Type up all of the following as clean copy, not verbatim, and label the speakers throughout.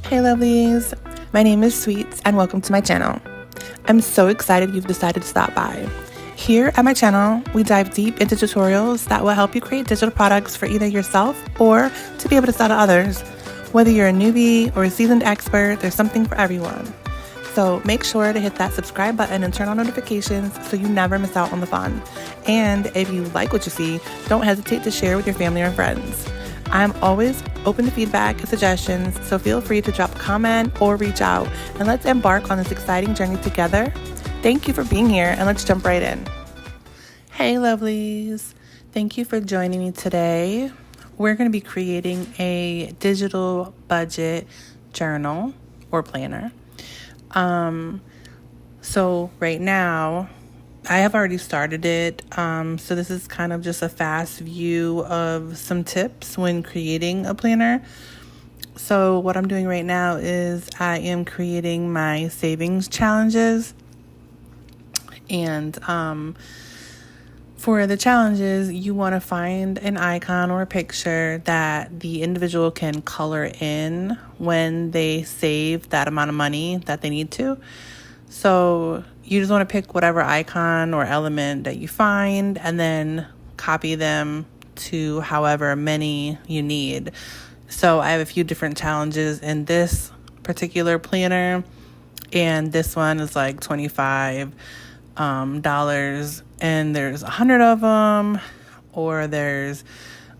Speaker 1: Hey lovelies, my name is Sweetz and welcome to my channel. I'm so excited you've decided to stop by. Here at my channel, we dive deep into tutorials that will help you create digital products for either yourself or to be able to sell to others. Whether you're a newbie or a seasoned expert, there's something for everyone. So make sure to hit that subscribe button and turn on notifications so you never miss out on the fun. And if you like what you see, don't hesitate to share with your family or friends. I'm always open to feedback and suggestions, so feel free to drop a comment or reach out, and let's embark on this exciting journey together. Thank you for being here, and let's jump right in. Hey lovelies, thank you for joining me today. We're going to be creating a digital budget journal or planner. So right now, I have already started it, so this is kind of just a fast view of some tips when creating a planner. So what I'm doing right now is I am creating my savings challenges, and for the challenges, you want to find an icon or a picture that the individual can color in when they save that amount of money that they need to. So you just want to pick whatever icon or element that you find and then copy them to however many you need. So I have a few different challenges in this particular planner, and this one is like $25, and there's 100 of them, or there's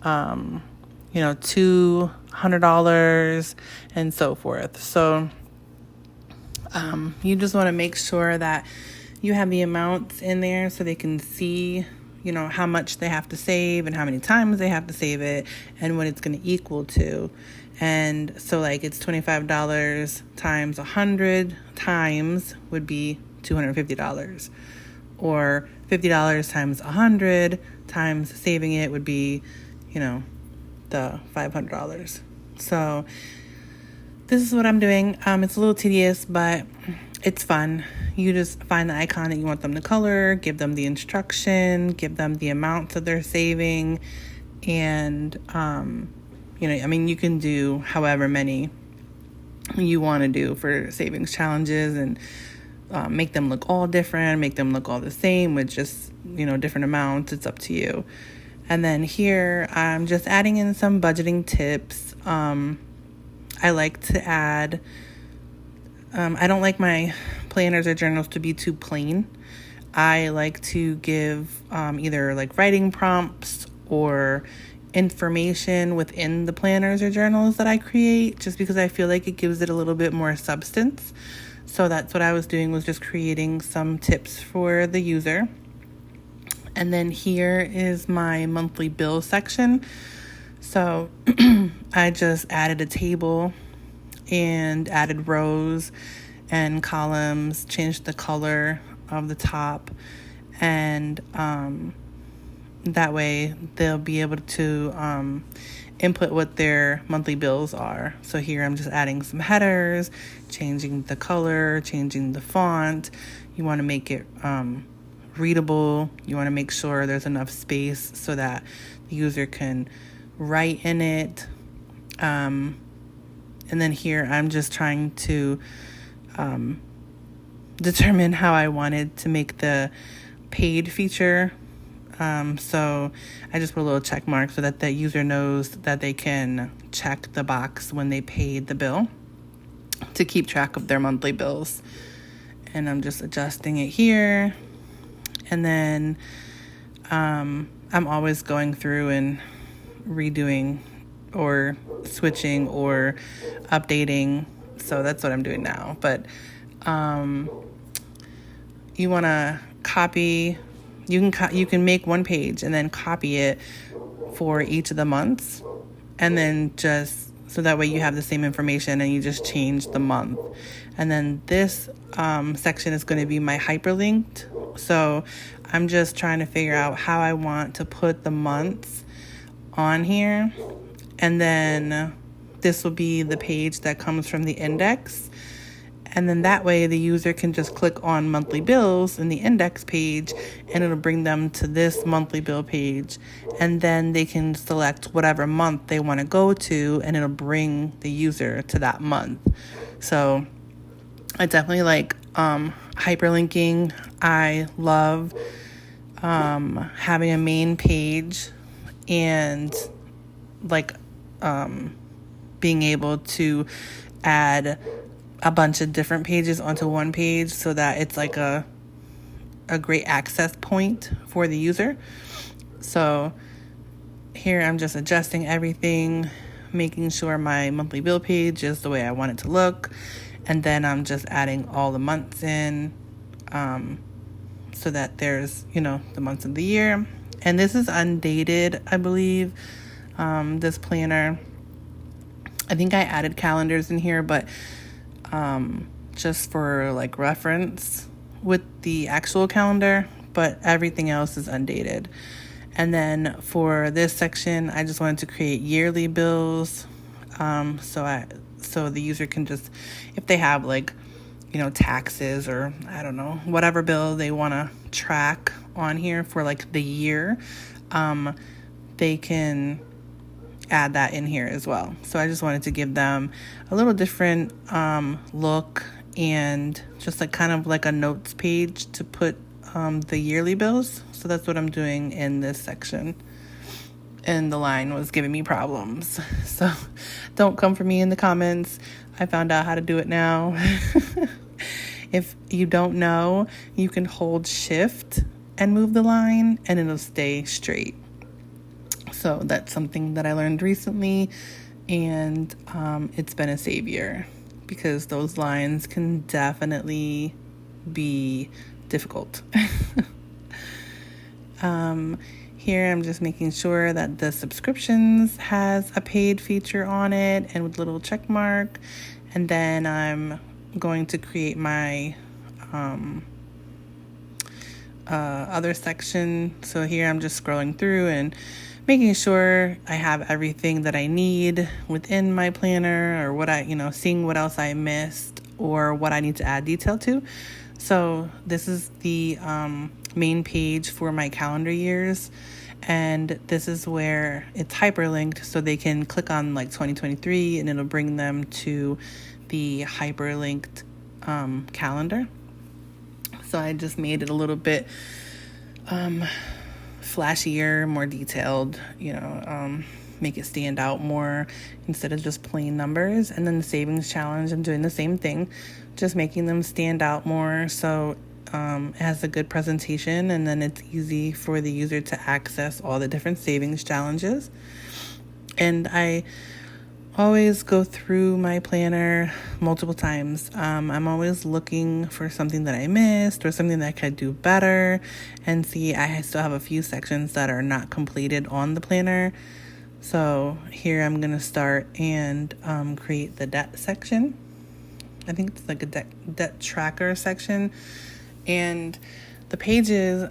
Speaker 1: $200 and so forth. So you just want to make sure that you have the amounts in there so they can see, how much they have to save and how many times they have to save it and what it's going to equal to. And so like it's $25 times 100 times would be $250, or $50 times 100 times saving it would be, the $500. So this is what I'm doing. It's a little tedious, but it's fun. You just find the icon that you want them to color, give them the instruction, give them the amount that they're saving, and, you can do however many you want to do for savings challenges, and make them look all different, make them look all the same with just, different amounts. It's up to you. And then here, I'm just adding in some budgeting tips. I like to add, I don't like my planners or journals to be too plain. I like to give either like writing prompts or information within the planners or journals that I create, just because I feel like it gives it a little bit more substance. So that's what I was doing, was just creating some tips for the user. And then here is my monthly bill section. So I just added a table and added rows and columns, changed the color of the top, and that way they'll be able to input what their monthly bills are. So here I'm just adding some headers, changing the color, changing the font. You want to make it readable. You want to make sure there's enough space so that the user can write in it. And then here I'm just trying to determine how I wanted to make the paid feature. So I just put a little check mark so that the user knows that they can check the box when they paid the bill to keep track of their monthly bills. And I'm just adjusting it here. And then I'm always going through and redoing or switching or updating. So that's what I'm doing now. But you want to copy. You can make one page and then copy it for each of the months, and then just so that way you have the same information and you just change the month. And then this section is going to be my hyperlinked. So I'm just trying to figure out how I want to put the months on here. And then this will be the page that comes from the index. And then that way the user can just click on monthly bills in the index page and it'll bring them to this monthly bill page. And then they can select whatever month they want to go to and it'll bring the user to that month. So I definitely like hyperlinking. I love having a main page and like being able to add a bunch of different pages onto one page so that it's like a great access point for the user. So here I'm just adjusting everything, making sure my monthly bill page is the way I want it to look. And then I'm just adding all the months in so that there's, the months of the year. And this is undated, I believe, this planner. I think I added calendars in here, but just for like reference with the actual calendar, but everything else is undated. And then for this section, I just wanted to create yearly bills. So the user can just, if they have like, taxes or I don't know, whatever bill they want to track on here for like the year, they can add that in here as well. So I just wanted to give them a little different look and just like kind of like a notes page to put the yearly bills. So that's what I'm doing in this section. And the line was giving me problems. So don't come for me in the comments. I found out how to do it now. If you don't know, you can hold shift and move the line and it'll stay straight. So that's something that I learned recently, and it's been a savior because those lines can definitely be difficult. Here I'm just making sure that the subscriptions has a paid feature on it and with a little check mark. And then I'm going to create my other section. So here I'm just scrolling through and making sure I have everything that I need within my planner, or what seeing what else I missed or what I need to add detail to. So this is the main page for my calendar years. And this is where it's hyperlinked, so they can click on like 2023 and it'll bring them to the hyperlinked calendar. So I just made it a little bit flashier, more detailed, make it stand out more instead of just plain numbers. And then the savings challenge, I'm doing the same thing, just making them stand out more. So it has a good presentation, and then it's easy for the user to access all the different savings challenges. And I always go through my planner multiple times. I'm always looking for something that I missed or something that I could do better, and see I still have a few sections that are not completed on the planner. So here I'm going to start and create the debt section. I think it's like a debt tracker section. And the pages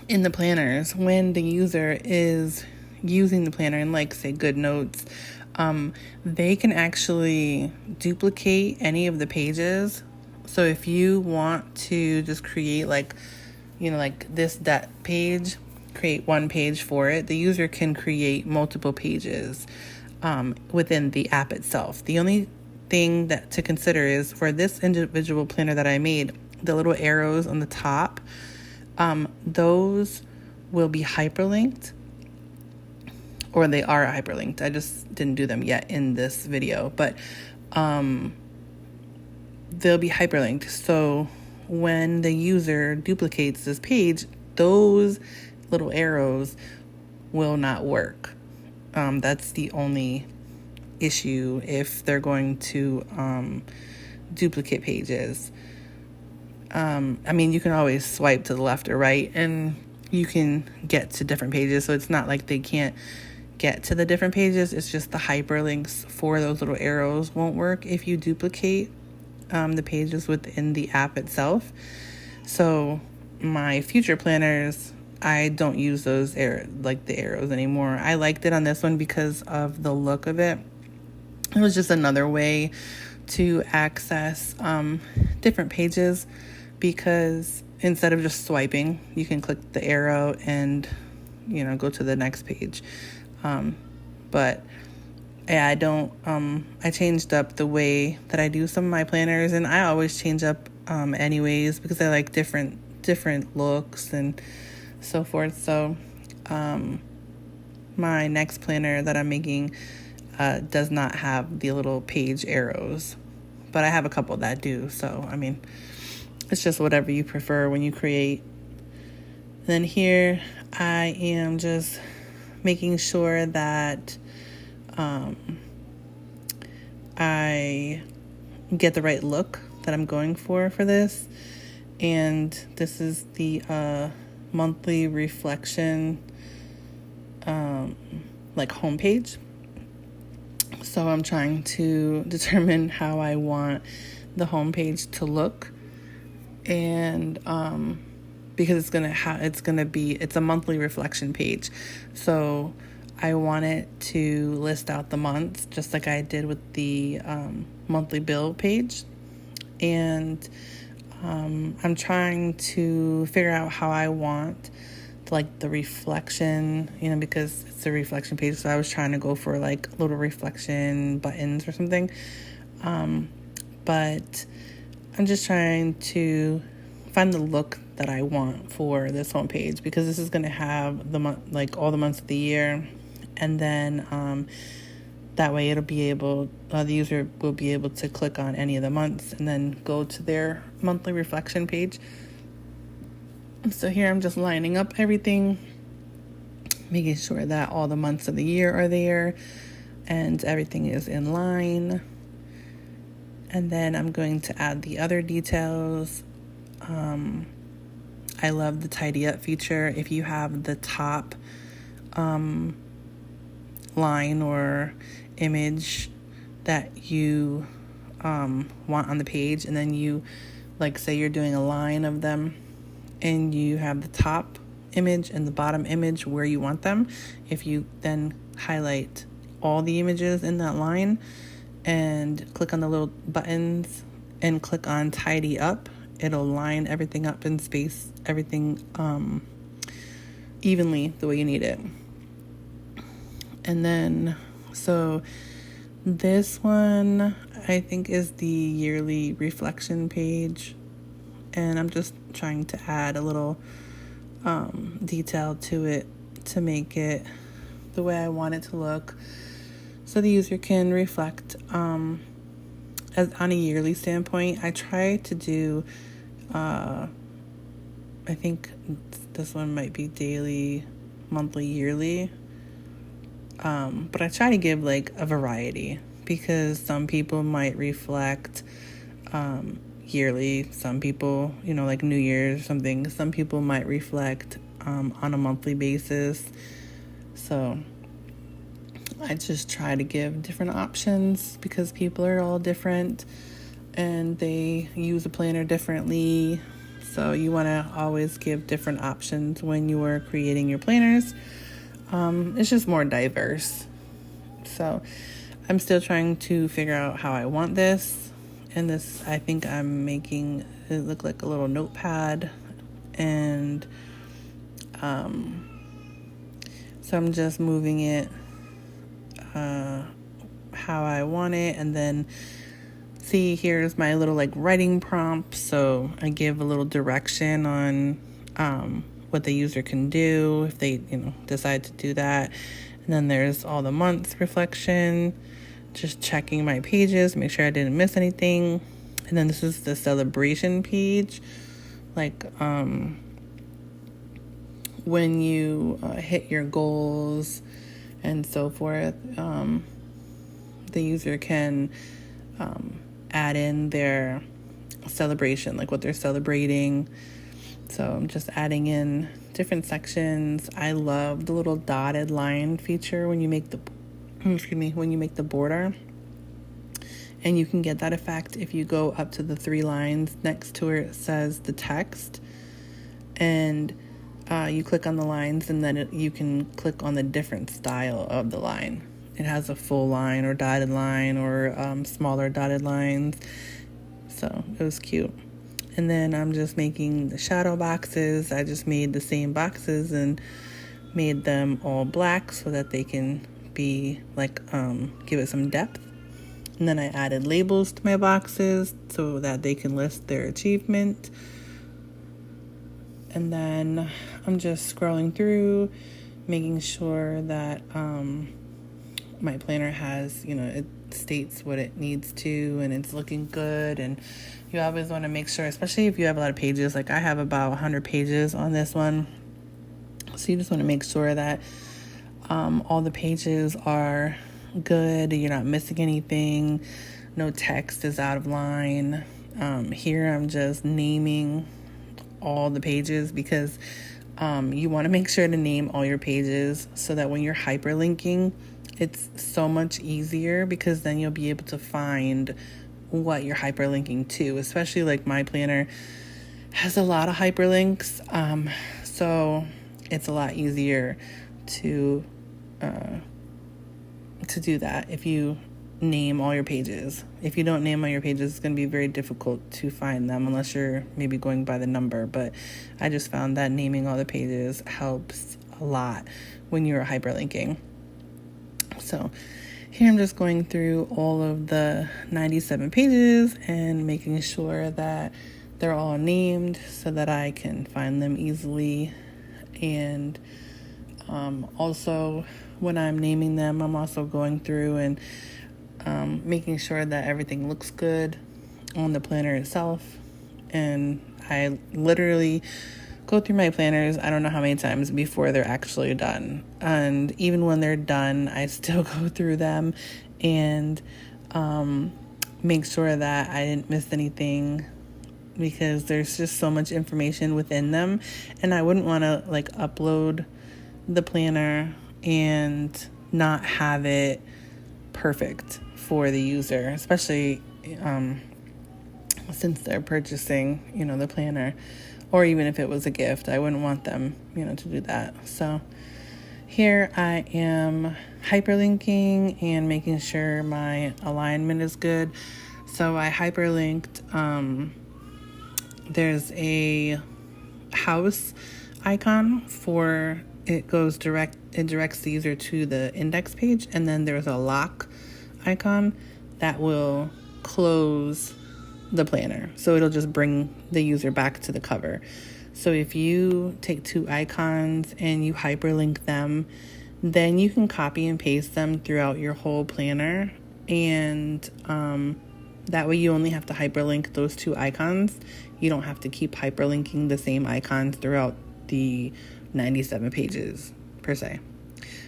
Speaker 1: in the planners, when the user is using the planner in like say GoodNotes, they can actually duplicate any of the pages. So if you want to just create like this debt page, create one page for it, the user can create multiple pages within the app itself. The only thing that to consider is for this individual planner that I made, the little arrows on the top, those will be hyperlinked, or they are hyperlinked. I just didn't do them yet in this video, but they'll be hyperlinked. So when the user duplicates this page, those little arrows will not work. That's the only issue if they're going to duplicate pages. You can always swipe to the left or right and you can get to different pages. So it's not like they can't get to the different pages. It's just the hyperlinks for those little arrows won't work if you duplicate the pages within the app itself. So my future planners, I don't use those the arrows anymore. I liked it on this one because of the look of it. It was just another way to access different pages, because instead of just swiping, you can click the arrow and, go to the next page. But yeah, I changed up the way that I do some of my planners, and I always change up anyways, because I like different looks and so forth. So my next planner that I'm making does not have the little page arrows, but I have a couple that do. So, it's just whatever you prefer when you create. Then here I am just making sure that I get the right look that I'm going for this. And this is the monthly reflection homepage. So I'm trying to determine how I want the homepage to look, and because it's a monthly reflection page, so I want it to list out the months just like I did with the monthly bill page. And I'm trying to figure out how I want the reflection, because it's a reflection page. So I was trying to go for little reflection buttons or something. But I'm just trying to find the look that I want for this homepage, because this is going to have the month, all the months of the year. And then that way it'll be able, the user will be able to click on any of the months and then go to their monthly reflection page. So here I'm just lining up everything, making sure that all the months of the year are there and everything is in line. And then I'm going to add the other details. I love the tidy up feature. If you have the top line or image that you want on the page, and then you say you're doing a line of them, and you have the top image and the bottom image where you want them, if you then highlight all the images in that line and click on the little buttons and click on tidy up, it'll line everything up and space everything evenly the way you need it. And then, so this one I think is the yearly reflection page, and I'm just trying to add a little detail to it to make it the way I want it to look, so the user can reflect as on a yearly standpoint. I try to do I think this one might be daily, monthly, yearly, but I try to give a variety, because some people might reflect yearly, some people, New Year's or something, some people might reflect on a monthly basis. So I just try to give different options, because people are all different and they use a planner differently. So you want to always give different options when you are creating your planners. It's just more diverse. So I'm still trying to figure out how I want this. And this, I think I'm making it look like a little notepad. And so I'm just moving it how I want it. And then see, here's my little writing prompt. So I give a little direction on what the user can do if they decide to do that. And then there's all the months reflection, just checking my pages, make sure I didn't miss anything. And then this is the celebration page, when you hit your goals and so forth. The user can add in their celebration, what they're celebrating. So I'm just adding in different sections. I love the little dotted line feature when you make the border. And you can get that effect if you go up to the 3 lines next to where it says the text, and you click on the lines, and then you can click on the different style of the line. it has a full line or dotted line or smaller dotted lines. So it was cute. And then I'm just making the shadow boxes. I just made the same boxes and made them all black so that they can be like, give it some depth. And then I added labels to my boxes so that they can list their achievement. And then I'm just scrolling through, making sure that my planner has, it states what it needs to and it's looking good. And you always want to make sure, especially if you have a lot of pages, like I have about 100 pages on this one. So you just want to make sure that all the pages are good, you're not missing anything, no text is out of line. Here I'm just naming all the pages because you want to make sure to name all your pages so that when you're hyperlinking, it's so much easier because then you'll be able to find what you're hyperlinking to, especially like my planner has a lot of hyperlinks. So it's a lot easier to do that if you name all your pages. If you don't name all your pages, it's going to be very difficult to find them unless you're maybe going by the number. But I just found that naming all the pages helps a lot when you're hyperlinking. So here I'm just going through all of the 97 pages and making sure that they're all named so that I can find them easily. And also when I'm naming them, I'm also going through and making sure that everything looks good on the planner itself. And I literally go through my planners, I don't know how many times before they're actually done. And even when they're done, I still go through them and make sure that I didn't miss anything because there's just so much information within them. And I wouldn't want to like upload the planner and not have it perfect for the user, especially since they're purchasing, the planner, or even if it was a gift. I wouldn't want them, to do that. So here I am hyperlinking and making sure my alignment is good. So I hyperlinked, there's a house icon for it directs the user to the index page, and then there's a lock icon that will close the planner. So it'll just bring the user back to the cover. So if you take two icons and you hyperlink them, then you can copy and paste them throughout your whole planner. And that way you only have to hyperlink those two icons. You don't have to keep hyperlinking the same icons throughout the 97 pages per se.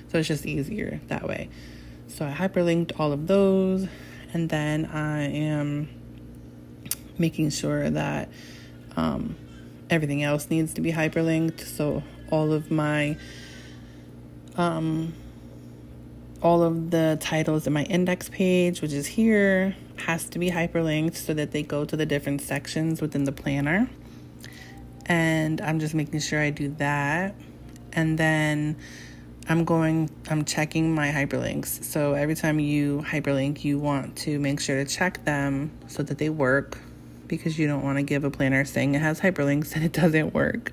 Speaker 1: So it's just easier that way. So I hyperlinked all of those, and then I am making sure that everything else needs to be hyperlinked. So all of my all of the titles in my index page, which is here, has to be hyperlinked so that they go to the different sections within the planner. And I'm just making sure I do that. And then I'm checking my hyperlinks. So every time you hyperlink, you want to make sure to check them so that they work, because you don't want to give a planner saying it has hyperlinks and it doesn't work.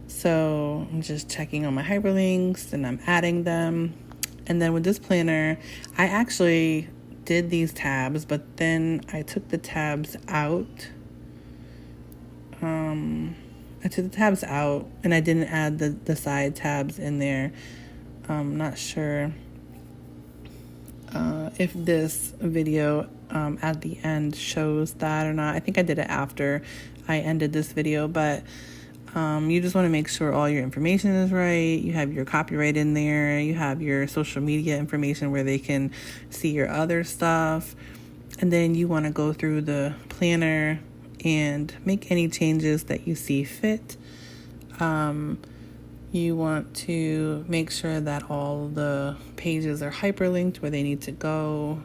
Speaker 1: So I'm just checking on my hyperlinks and I'm adding them. And then with this planner, I actually did these tabs, but then I took the tabs out. I took the tabs out and I didn't add the side tabs in there. I'm not sure if this video at the end shows that or not. I think I did it after I ended this video, but you just want to make sure all your information is right. You have your copyright in there. You have your social media information where they can see your other stuff. And then you want to go through the planner and make any changes that you see fit. You want to make sure that all the pages are hyperlinked where they need to go.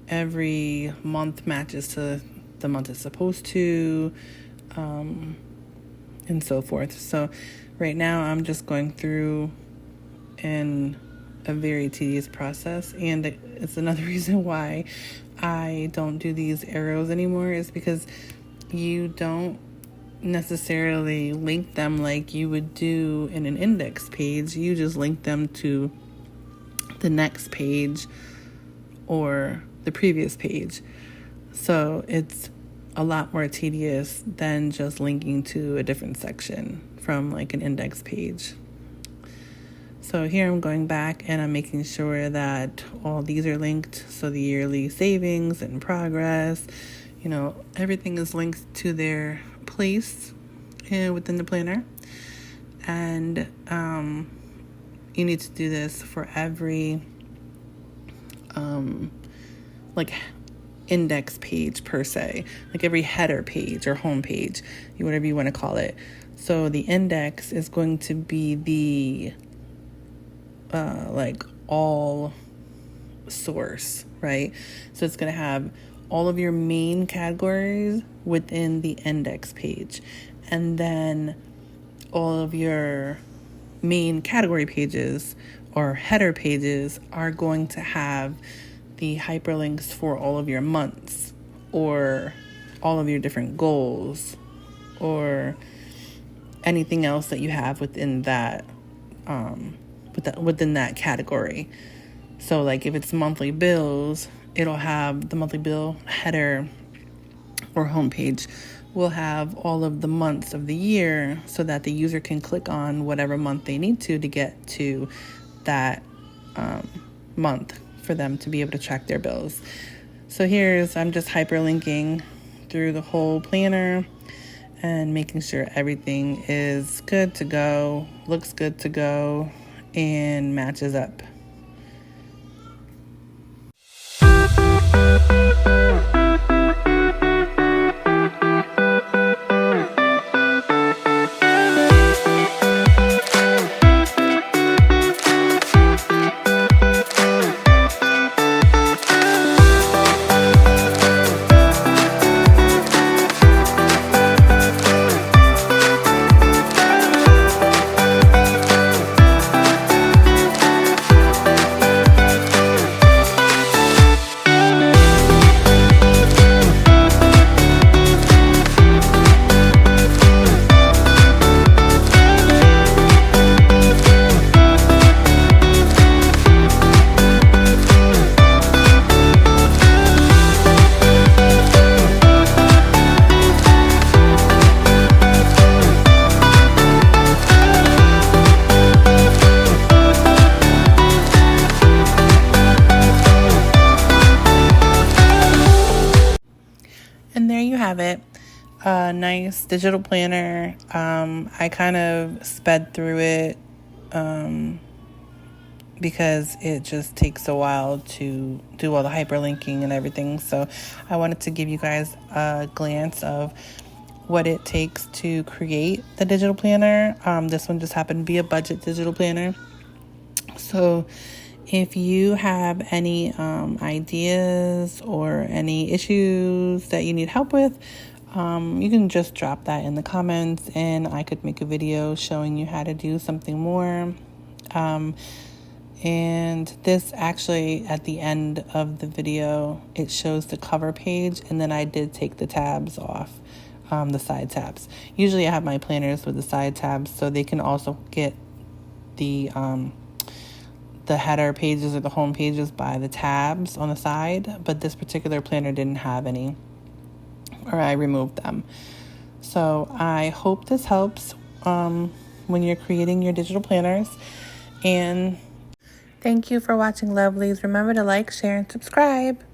Speaker 1: Every month matches to the month it's supposed to, and so forth. So right now I'm just going through in a very tedious process, and it's another reason why I don't do these arrows anymore, is because you don't necessarily link them like you would do in an index page. You just link them to the next page or the previous page. So it's a lot more tedious than just linking to a different section from like an index page. So here I'm going back and I'm making sure that all these are linked. So the yearly savings and progress, everything is linked to their place within the planner. And you need to do this for every index page per se, like every header page or home page, whatever you want to call it. So the index is going to be the all source, right? So it's going to have all of your main categories within the index page, and then all of your main category pages or header pages are going to have the hyperlinks for all of your months or all of your different goals or anything else that you have within that within that category. So like if it's monthly bills, it'll have the monthly bill header or homepage will have all of the months of the year so that the user can click on whatever month they need to get to that month for them to be able to track their bills. So I'm just hyperlinking through the whole planner and making sure everything is good to go, looks good to go, and matches up. And there you have it. A nice digital planner. I kind of sped through it because it just takes a while to do all the hyperlinking and everything. So I wanted to give you guys a glance of what it takes to create the digital planner. This one just happened to be a budget digital planner. So if you have any ideas or any issues that you need help with, you can just drop that in the comments and I could make a video showing you how to do something more. And this actually, at the end of the video, it shows the cover page, and then I did take the tabs off, the side tabs. Usually I have my planners with the side tabs so they can also get the header pages or the home pages by the tabs on the side, but this particular planner didn't have any, or I removed them. So I hope this helps when you're creating your digital planners. And thank you for watching, lovelies. Remember to like, share, and subscribe.